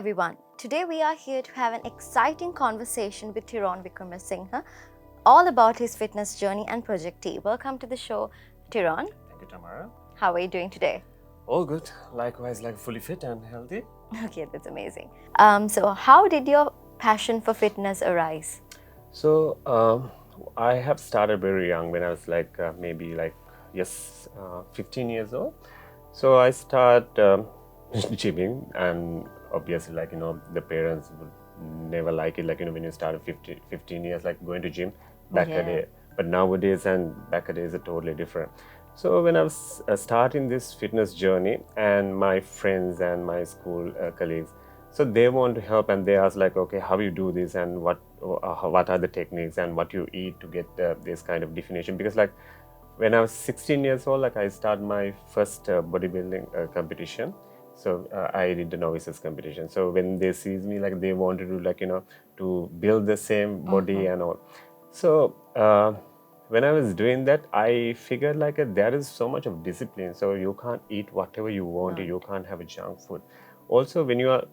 everyone. Today we are here to have an exciting conversation with Tiron Wickramasinghe, all about his fitness journey and Project T. Welcome to the show, Tiron. Thank you, Tamara. How are you doing today? All good. Likewise, fully fit and healthy. Okay, that's amazing. So how did your passion for fitness arise? So I have started very young when I was maybe 15 years old. So I start gymming, and obviously the parents would never like it when you start at 15 years going to gym back a day. But nowadays and back a day is totally different. So when I was starting this fitness journey, and my friends and my school colleagues, so they want to help, and they ask okay, how you do this, and what are the techniques, and what you eat to get this kind of definition. Because when I was 16 years old, I started my first bodybuilding competition. So I did the novices competition. So when they see me, they want to do to build the same body and all. So when I was doing that, I figured there is so much of discipline. So you can't eat whatever you want. You can't have a junk food. Also, when you are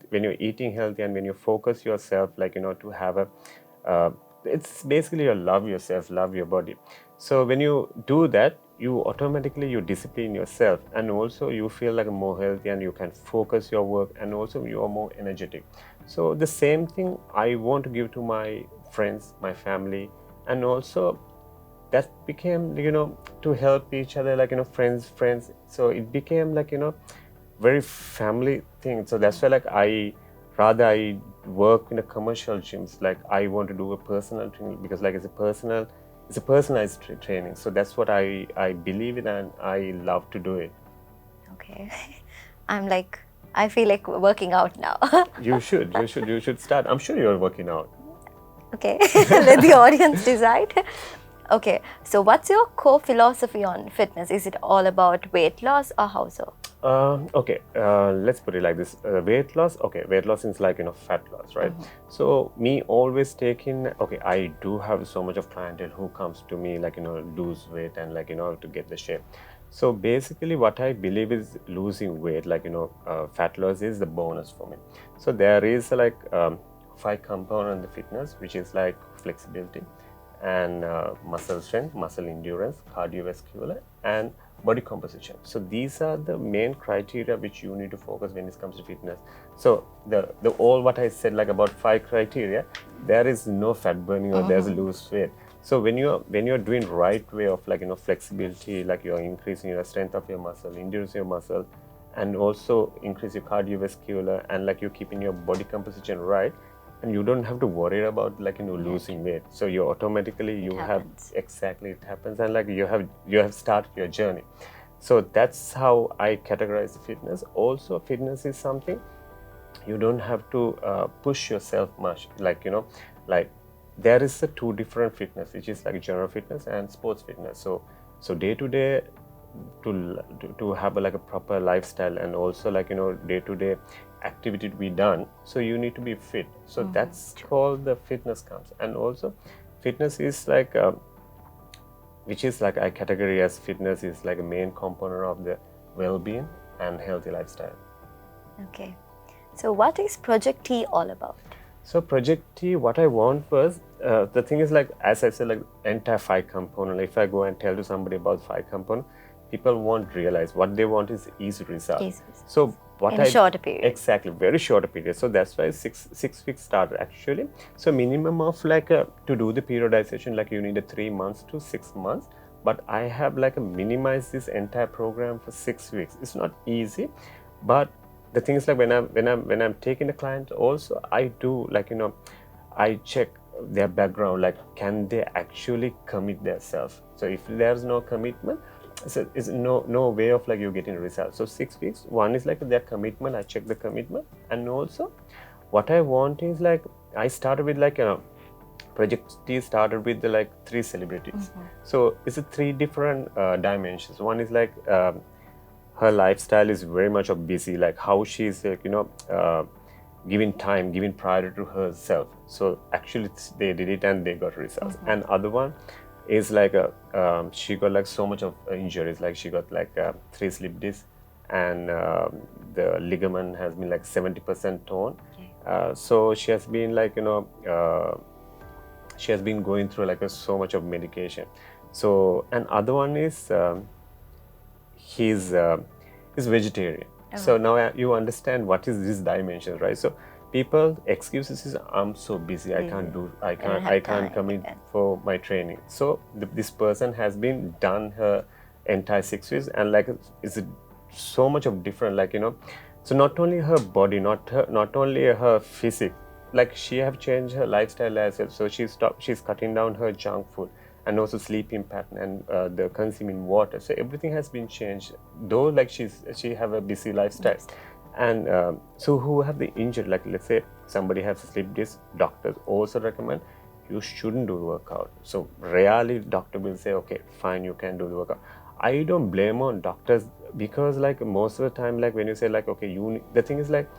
when you're eating healthy, and when you focus yourself, to have a, it's basically you love yourself, love your body. So when you do that, you automatically discipline yourself, and also you feel more healthy, and you can focus your work, and also you are more energetic. So the same thing I want to give to my friends, my family, and also that became to help each other, friends. So it became very family thing. So that's why I work in a commercial gyms. I want to do a personal training, because it's a personalized training. So that's what I believe in, and I love to do it. Okay. I feel like working out now. You should start. I'm sure you're working out. Okay, let the audience decide. Okay, so what's your core philosophy on fitness? Is it all about weight loss or how so? Okay, let's put it like this. Weight loss, okay, weight loss is fat loss, right? So me always taking, okay, I do have so much of clientele who comes to me lose weight and to get the shape. So basically what I believe is losing weight, fat loss is the bonus for me. So there is 5 components in the fitness, which is flexibility and muscle strength, muscle endurance, cardiovascular, and body composition. So these are the main criteria which you need to focus when it comes to fitness. So the all what I said about 5 criteria, there is no fat burning or there's lose weight. So when you're doing right way of flexibility, you're increasing your strength of your muscle, endurance your muscle, and also increase your cardiovascular, and you're keeping your body composition right, and you don't have to worry about losing weight. So you automatically It happens. it happens, and you have started your journey. So that's how I categorize the fitness. Also, fitness is something you don't have to push yourself much. There is 2 different fitness, which is general fitness and sports fitness. So day to day, to have a proper lifestyle, and also day to day activity to be done, so you need to be fit. So that's called the fitness comes. And also fitness is which is I categorize as fitness is a main component of the well-being and healthy lifestyle. Okay, so what is Project T all about? So Project T, what I want was, the thing is as I said, entire 5 component. If I go and tell to somebody about 5 component, people won't realize. What they want is easy result. So what in a shorter period. Exactly, very short period. So that's why 6 weeks started actually. So minimum of to do the periodization, you need 3 months to 6 months. But I have minimize this entire program for 6 weeks. It's not easy, but the thing is when I'm taking the client, also I do I check their background, can they actually commit themselves. So if there's no commitment, so it's no way of you getting results. So 6 weeks, one is their commitment. I check the commitment, and also what I want is I started with Project T started with the 3 celebrities. So it's 3 different dimensions. One is her lifestyle is very much of busy, how she's giving time, giving priority to herself. So actually they did it and they got results. And other one is she got so much of injuries, she got 3 slip discs, and the ligament has been like 70% torn. Okay. So she has been like, she has been going through like so much of medication. So, and other one is he's vegetarian. So now you understand what is this dimension, right? So people excuses is, I'm so busy, I can't do, I can't come in for my training. So this person has been done her entire 6 weeks, and like it's so much of different, like, so not only her body, not only her physique, like she have changed her lifestyle as well. So she's cutting down her junk food, and also sleeping pattern, and the consuming water. So everything has been changed, though like she have a busy lifestyle. Yes. And so who have the injury, like let's say somebody has a sleep disc, doctors also recommend you shouldn't do workout. So rarely doctor will say, okay, fine, you can do the workout. I don't blame on doctors, because like most of the time, like when you say like, okay, the thing is like,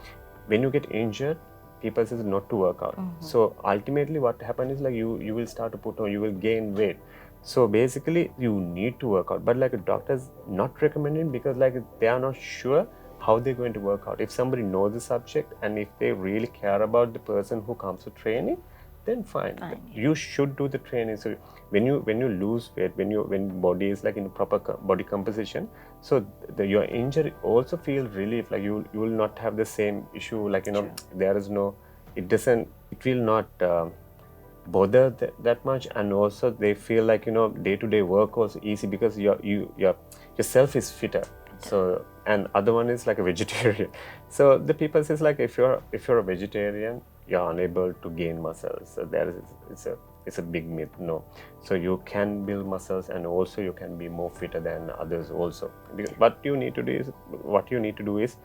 when you get injured, people says not to work out. So ultimately what happens is like you will start to put on, you will gain weight. So basically you need to work out, but like doctors not recommending, because like they are not sure how they're going to work out. If somebody knows the subject, and if they really care about the person who comes to training, then fine. You should do the training. So when you lose weight, when body is like in proper body composition, so your injury also feel relief, like you will not have the same issue, like True. There is no, it will not bother that much, and also they feel like day-to-day work was easy, because yourself is fitter. So, and other one is like a vegetarian. So the people says like, if you're a vegetarian, you're unable to gain muscles. So there is it's a big myth. No, so you can build muscles, and also you can be more fitter than others also. Because what you need to do is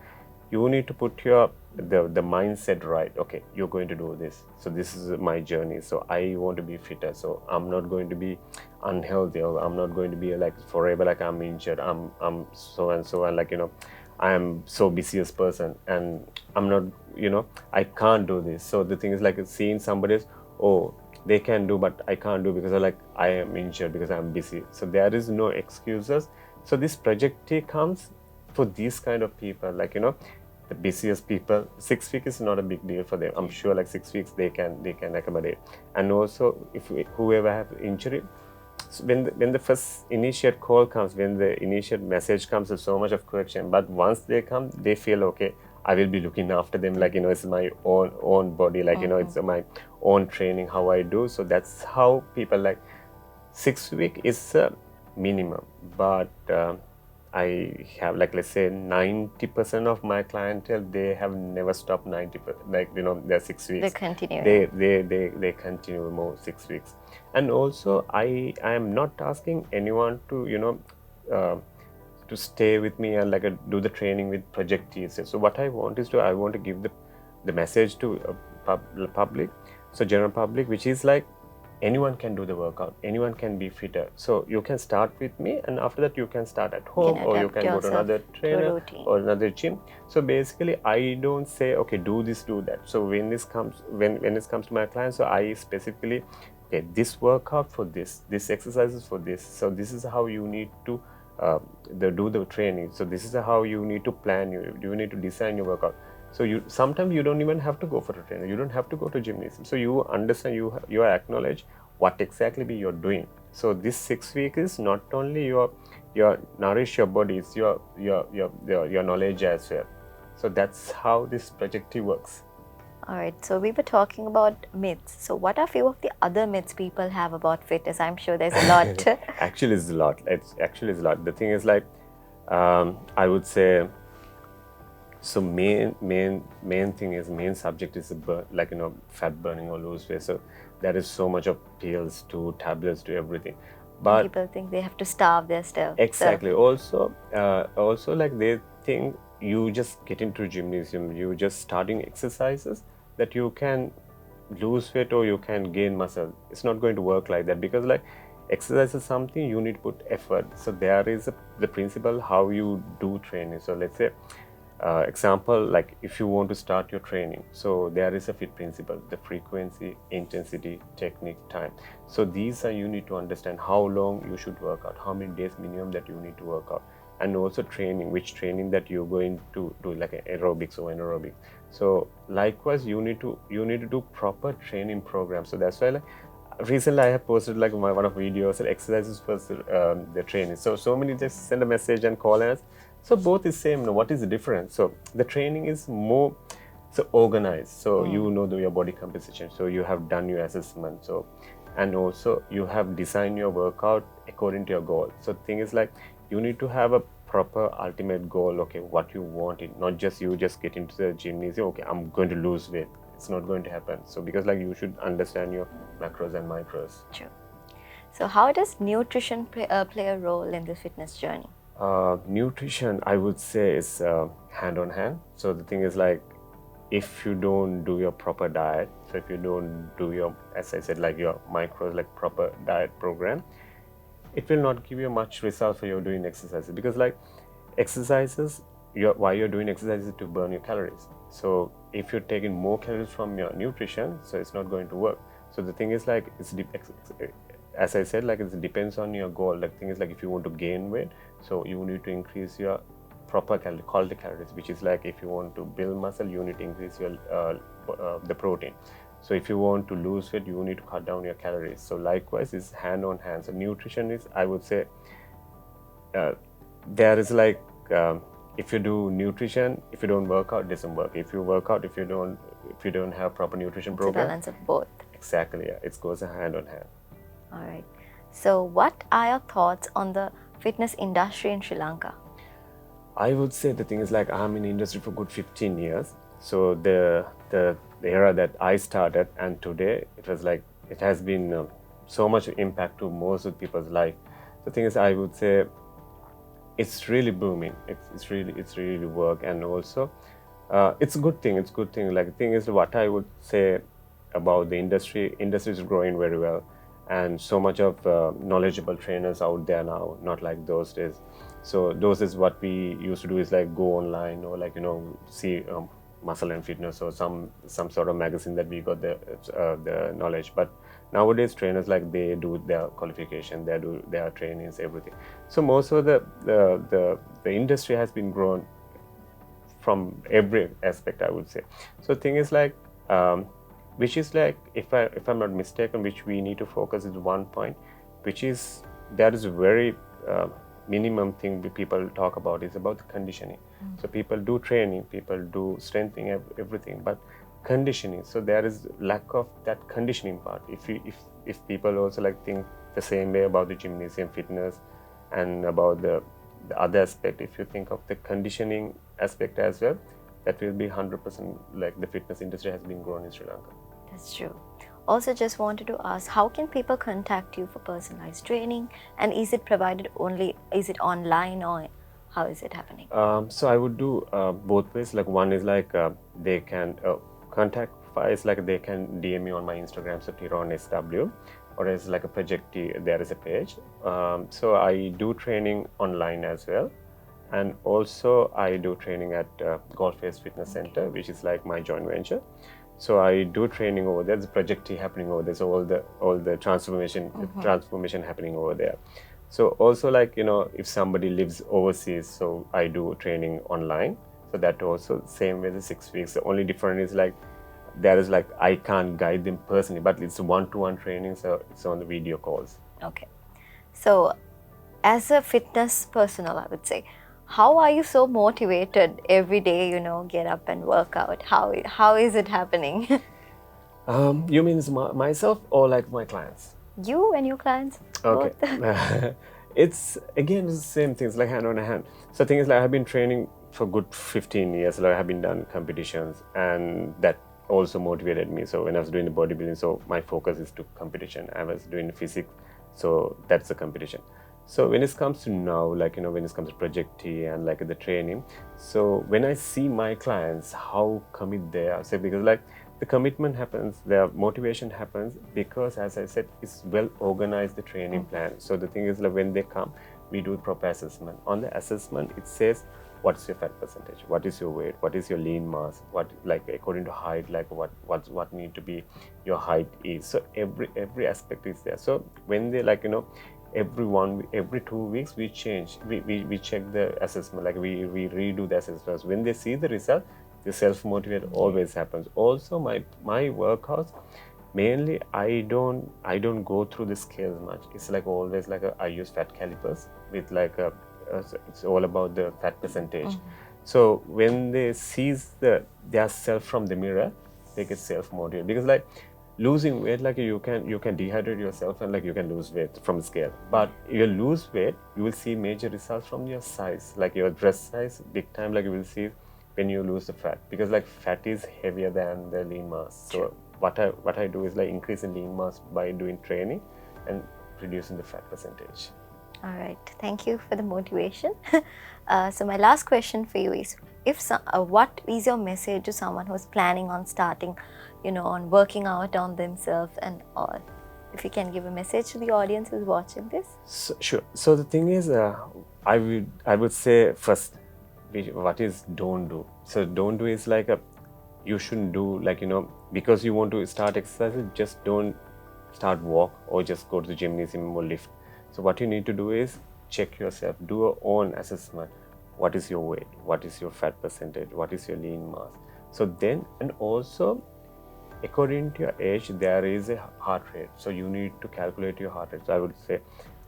you need to put the mindset right. Okay, you're going to do this. So this is my journey. So I want to be fitter. So I'm not going to be unhealthy, or I'm not going to be like forever like I'm injured. I'm so and so, and like I am so busiest person, and I'm not, I can't do this. So the thing is like seeing somebody else, oh, they can do, but I can't do because I am injured, because I'm busy. So there is no excuses. So this project T comes for these kind of people, like the busiest people. 6 weeks is not a big deal for them. I'm sure like 6 weeks they can accommodate. And also if whoever have injury, so when the first initiate call comes, when the initiate message comes, there's so much of correction. But once they come, they feel okay, I will be looking after them, like it's my own body, like it's my own training, how I do. So that's how people, like 6 week is a minimum. But I have, like, let's say 90% of my clientele, they have never stopped 90%, like they're 6 weeks. They continue. They continue more 6 weeks. And also I am not asking anyone to to stay with me and like do the training with project T. So what I want is I want to give the message to public, so general public, which is like anyone can do the workout, anyone can be fitter. So you can start with me, and after that you can start at home, or you can go to another trainer or another gym. So basically I don't say, okay, do this, do that. So when it comes to my clients, so I specifically, okay, this workout for this exercises for this. So this is how you need to do the training. So this is how you need to plan. You need to design your workout. So sometimes you don't even have to go for a trainer. You don't have to go to gymnasium. So you understand, you acknowledge what exactly you're doing. So this 6 weeks is not only your nourish your body, it's your knowledge as well. So that's how this project works. All right, so we were talking about myths. So what are few of the other myths people have about fitness? I'm sure there's a lot. Actually, it's a lot. The thing is like, I would say, so main thing is, main subject is fat burning or lose weight. So there is so much of pills to tablets to everything. But people think they have to starve their stuff. Exactly. So. Also like they think you just get into gymnasium, you just starting exercises that you can lose weight or you can gain muscle. It's not going to work like that, because like exercise is something you need to put effort. So there is the principle how you do training. So let's say example, like if you want to start your training, so there is a fit principle: the frequency, intensity, technique, time. So these are, you need to understand how long you should work out, how many days minimum that you need to work out. and also training, which training that you're going to do, like aerobics or anaerobics. So likewise, you need to do proper training programs. So that's why, like, recently I have posted like one of videos and exercises for the training. So many just send a message and call us. So both is same. What is the difference? So the training is more so organized. So you know your body composition. So you have done your assessment. So and also you have designed your workout according to your goal. So the thing is like you need to have a proper ultimate goal. Okay, what you want it, not just you just get into the gymnasium. Okay, I'm going to lose weight. It's not going to happen. So because like you should understand your macros and micros. True. So how does nutrition play a role in the fitness journey? Nutrition, I would say, is hand on hand. So the thing is like, if you don't do your proper diet, so if you don't do your, as I said, like your micros, like proper diet program, it will not give you much result for you doing exercises, because like exercises, why you're doing exercises to burn your calories. So if you're taking more calories from your nutrition, so it's not going to work. So the thing is like, as I said, like it depends on your goal. Like thing is like, if you want to gain weight, so you need to increase your proper quality calories, which is like if you want to build muscle, you need to increase your the protein. So if you want to lose weight, you need to cut down your calories. So likewise, it's hand on hand. So nutrition is, I would say, there is like, if you do nutrition, if you don't work out, it doesn't work. If you work out, if you don't have proper nutrition program, it's a balance of both. Exactly, yeah, it goes hand on hand. All right. So what are your thoughts on the fitness industry in Sri Lanka? I would say the thing is like, I'm in the industry for good 15 years. So the era that I started and today, it was like, it has been so much impact to most of people's life. The thing is, I would say it's really booming. It's really work, and also it's a good thing. It's a good thing. Like the thing is, what I would say about the industry is growing very well, and so much of knowledgeable trainers out there now, not like those days. So those is what we used to do, is like go online or like, see Muscle and Fitness or some sort of magazine that we got the knowledge. But nowadays trainers, like, they do their qualification, they do their trainings, everything. So most of the industry has been grown from every aspect, I would say. So thing is like, which is like, if I'm not mistaken, which we need to focus is one point, which is, that is a very minimum thing people talk about, is about the conditioning. So people do training, people do strengthening, everything, but conditioning, so there is lack of that conditioning part. If people also like think the same way about the gymnasium fitness and about the other aspect, if you think of the conditioning aspect as well, that will be 100% like the fitness industry has been grown in Sri Lanka. That's true. Also, just wanted to ask, how can people contact you for personalized training, and is it provided only, is it online, or how is it happening? So I would do both ways. Like one is like they can contact wise, like they can DM me on my Instagram, so Tiron SW, or as like a Project T, there is a page. So I do training online as well, and also I do training at Golf Face Fitness Center, which is like my joint venture. So I do training over there. There's a Project T happening over there. So all the transformation happening over there. So also, like, if somebody lives overseas, so I do training online. So that also same way, the 6 weeks. The only difference is like, there is like, I can't guide them personally, but it's one-to-one training, so it's on the video calls. Okay. So as a fitness personnel, I would say, how are you so motivated every day, get up and work out? How is it happening? You mean myself or like my clients? You and your clients? Okay. It's again the same things, like hand on hand. So the thing is like, I've been training for good 15 years. Like, I have been done competitions, and that also motivated me. So when I was doing the bodybuilding, so my focus is to competition. I was doing physics, so that's the competition. So when it comes to now, like, when it comes to Project T and like the training, so when I see my clients, how commit they are, say, because like the commitment happens, their motivation happens because, as I said, it's well organized, the training plan. So the thing is, like, when they come, we do proper assessment. On the assessment, it says, what's your fat percentage, what is your weight, what is your lean mass, what, like, according to height, like what need to be your height is. So every aspect is there. So when they, like, every 2 weeks we change, we check the assessment, like we redo the assessments. When they see the result, the self-motivate always happens. Also my workouts, mainly I don't go through the scales much. It's like always like I use fat calipers with like it's all about the fat percentage. So when they sees their self from the mirror, they get self-motivated. Because like losing weight, like you can dehydrate yourself and like you can lose weight from the scale, but you lose weight, you will see major results from your size, like your dress size, big time. Like you will see when you lose the fat, because like fat is heavier than the lean mass. So what I do is like increasing lean mass by doing training and reducing the fat percentage. All right. Thank you for the motivation. So my last question for you is, what is your message to someone who's planning on starting, on working out on themselves and all? If you can give a message to the audience who's watching this. So, sure. So the thing is, I would say first, what is don't do. So don't do is like you shouldn't do, like because you want to start exercising, just don't start walk or just go to the gymnasium or lift. So what you need to do is check yourself, do your own assessment. What is your weight? What is your fat percentage? What is your lean mass? So then, and also according to your age, there is a heart rate. So you need to calculate your heart rate. So I would say,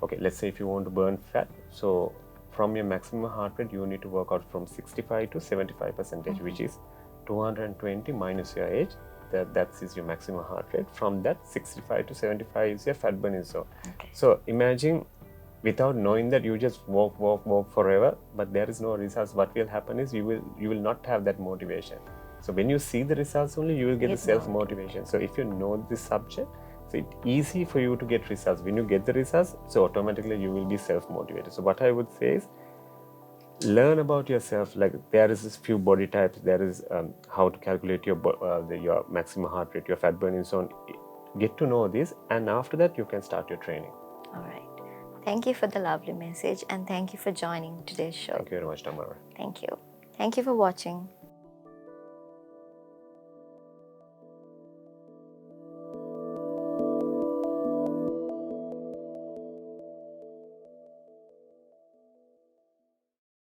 okay, let's say if you want to burn fat, so from your maximum heart rate, you need to work out from 65 to 75%, which is 220 minus your age. That is your maximum heart rate. From that, 65 to 75 is your fat burning zone. Okay. So imagine, without knowing that, you just walk forever, but there is no results. What will happen is you will not have that motivation. So when you see the results only, you will get the self-motivation. So if you know this subject, so it's easy for you to get results. When you get the results, so automatically you will be self-motivated. So what I would say is, learn about yourself. Like there is this few body types. There is how to calculate your maximum heart rate, your fat burning zone. Get to know this, and after that you can start your training. All right. Thank you for the lovely message, and thank you for joining today's show. Thank you very much, Tamara. Thank you. Thank you for watching.